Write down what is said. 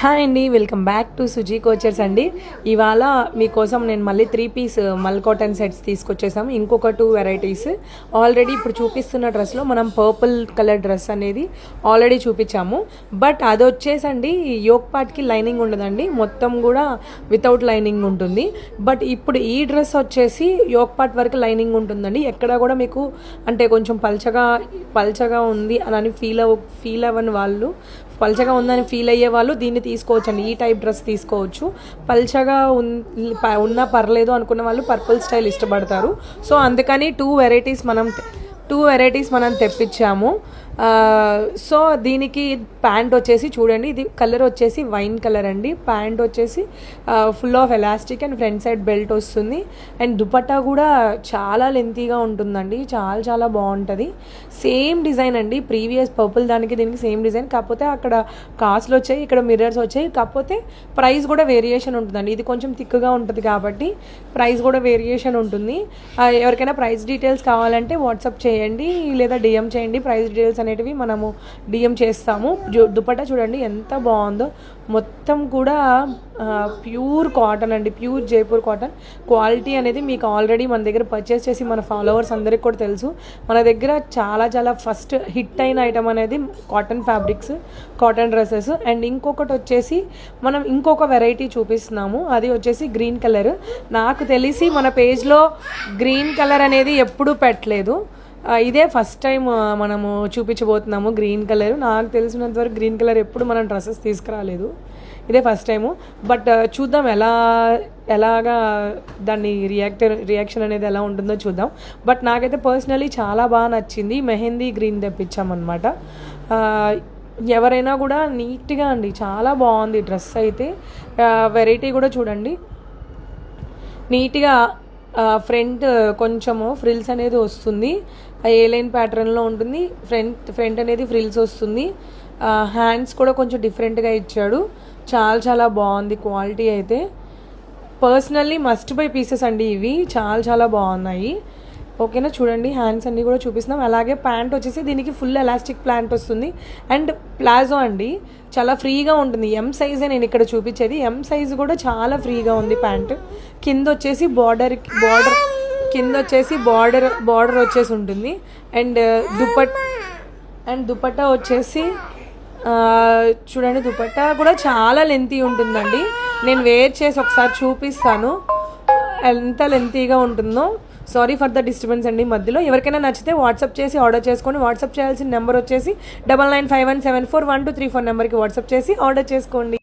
Hi అండి, welcome back to Suji కోచర్స్ అండి. ఇవాళ మీకోసం నేను మళ్ళీ 3 పీస్ మల్ కాటన్ సెట్స్ తీసుకొచ్చేసాము. ఇంకొక 2 వెరైటీస్ ఆల్రెడీ ఇప్పుడు చూపిస్తున్న డ్రెస్లో మనం పర్పుల్ కలర్ డ్రెస్ అనేది ఆల్రెడీ చూపించాము. బట్ అది వచ్చేసండి యోక్ పార్ట్కి లైనింగ్ ఉండదండి, మొత్తం కూడా వితౌట్ లైనింగ్ ఉంటుంది. బట్ ఇప్పుడు ఈ డ్రెస్ వచ్చేసి యోక్ పార్ట్ వరకు లైనింగ్ ఉంటుందండి. ఎక్కడ కూడా మీకు అంటే కొంచెం పల్చగా ఉంది అని ఫీల్ అవ్వని వాళ్ళు, పల్చగా ఉందని ఫీల్ అయ్యే వాళ్ళు దీన్ని తీసుకోవచ్చు అండి. ఈ టైప్ డ్రెస్ తీసుకోవచ్చు. పల్చగా ఉన్నా పర్లేదు అనుకున్న వాళ్ళు పర్పుల్ స్టైల్ ఇష్టపడతారు. సో అందుకని 2 వెరైటీస్ మనం తెప్పించాము. సో దీనికి ప్యాంట్ వచ్చేసి చూడండి, ఇది కలర్ వచ్చేసి వైన్ కలర్ అండి. ప్యాంట్ వచ్చేసి full of elastic and front side belt వస్తుంది. అండ్ దుపట్టా కూడా చాలా లెంతీగా ఉంటుందండి, చాలా బాగుంటుంది. సేమ్ డిజైన్ అండి, ప్రీవియస్ పర్పుల్ దానికి దీనికి సేమ్ డిజైన్, కాకపోతే అక్కడ కాస్ట్లు వచ్చాయి, ఇక్కడ మిర్రర్స్ వచ్చాయి. కాకపోతే ప్రైస్ కూడా వేరియేషన్ ఉంటుందండి. ఇది కొంచెం థిక్గా ఉంటుంది కాబట్టి ప్రైస్ కూడా వేరియేషన్ ఉంటుంది. ఎవరికైనా ప్రైస్ డీటెయిల్స్ కావాలంటే వాట్సాప్ చేయండి లేదా డిఎం చేయండి. ప్రైస్ డీటెయిల్స్ అనేటివి మనము డిఎం చేస్తాము. దుపట్టా చూడండి ఎంత బాగుందో, మొత్తం కూడా ప్యూర్ కాటన్ అండి, ప్యూర్ జైపూర్ కాటన్. క్వాలిటీ అనేది మీకు ఆల్రెడీ మన దగ్గర పర్చేస్ చేసి మన ఫాలోవర్స్ అందరికి కూడా తెలుసు. మన దగ్గర చాలా ఫస్ట్ హిట్ అయిన ఐటమ్ అనేది cotton fabrics, cotton dresses. And ఇంకొకటి వచ్చేసి మనం ఇంకొక వెరైటీ చూపిస్తున్నాము, అది వచ్చేసి గ్రీన్ కలర్. నాకు తెలిసి మన పేజ్లో గ్రీన్ కలర్ అనేది ఎప్పుడూ పెట్టలేదు, ఇదే ఫస్ట్ టైం మనము చూపించబోతున్నాము గ్రీన్ కలర్. నాకు తెలిసినంతవరకు గ్రీన్ కలర్ ఎప్పుడు మనం డ్రెస్సెస్ తీసుకురాలేదు, ఇదే ఫస్ట్ టైము. బట్ చూద్దాం ఎలాగా దాన్ని రియాక్షన్ అనేది ఎలా ఉంటుందో చూద్దాం. బట్ నాకైతే పర్సనలీ చాలా బాగా నచ్చింది. మెహందీ గ్రీన్ తెప్పించామన్నమాట. ఎవరైనా కూడా నీట్గా అండి, చాలా బాగుంది డ్రెస్ అయితే. వెరైటీ కూడా చూడండి, నీట్గా ఫ్రంట్ కొంచెము ఫ్రిల్స్ అనేది వస్తుంది, ఏ లైన్ ప్యాటర్న్లో ఉంటుంది. ఫ్రంట్ అనేది ఫ్రిల్స్ వస్తుంది. హ్యాండ్స్ కూడా కొంచెం డిఫరెంట్గా ఇచ్చాడు. చాలా బాగుంది క్వాలిటీ అయితే. పర్సనల్లీ మస్ట్ బై పీసెస్ అండి ఇవి, చాలా బాగున్నాయి. ఓకేనా, చూడండి హ్యాండ్స్ అన్నీ కూడా చూపిస్తున్నాం. అలాగే ప్యాంట్ వచ్చేసి దీనికి ఫుల్ ఎలాస్టిక్ ప్యాంట్ వస్తుంది. అండ్ ప్లాజో అండి, చాలా ఫ్రీగా ఉంటుంది. ఎం సైజే నేను ఇక్కడ చూపించేది, ఎం సైజు కూడా చాలా ఫ్రీగా ఉంది ప్యాంట్. కింద వచ్చేసి బార్డర్ వచ్చేసి ఉంటుంది. అండ్ దుపట్టా వచ్చేసి చూడండి, దుపట్టా కూడా చాలా లెంతీ ఉంటుందండి. నేను వేర్ చేసి ఒకసారి చూపిస్తాను ఎంత లెంతీగా ఉంటుందో. సారీ ఫర్ ద డిస్టర్బెన్స్ అండి మధ్యలో. ఎవరికైనా నచ్చితే వాట్సాప్ చేసి ఆర్డర్ చేసుకోండి. వాట్సాప్ చేయాల్సిన నెంబర్ వచ్చేసి 9951741234 నెంబర్కి వాట్సాప్ చేసి ఆర్డర్ చేసుకోండి.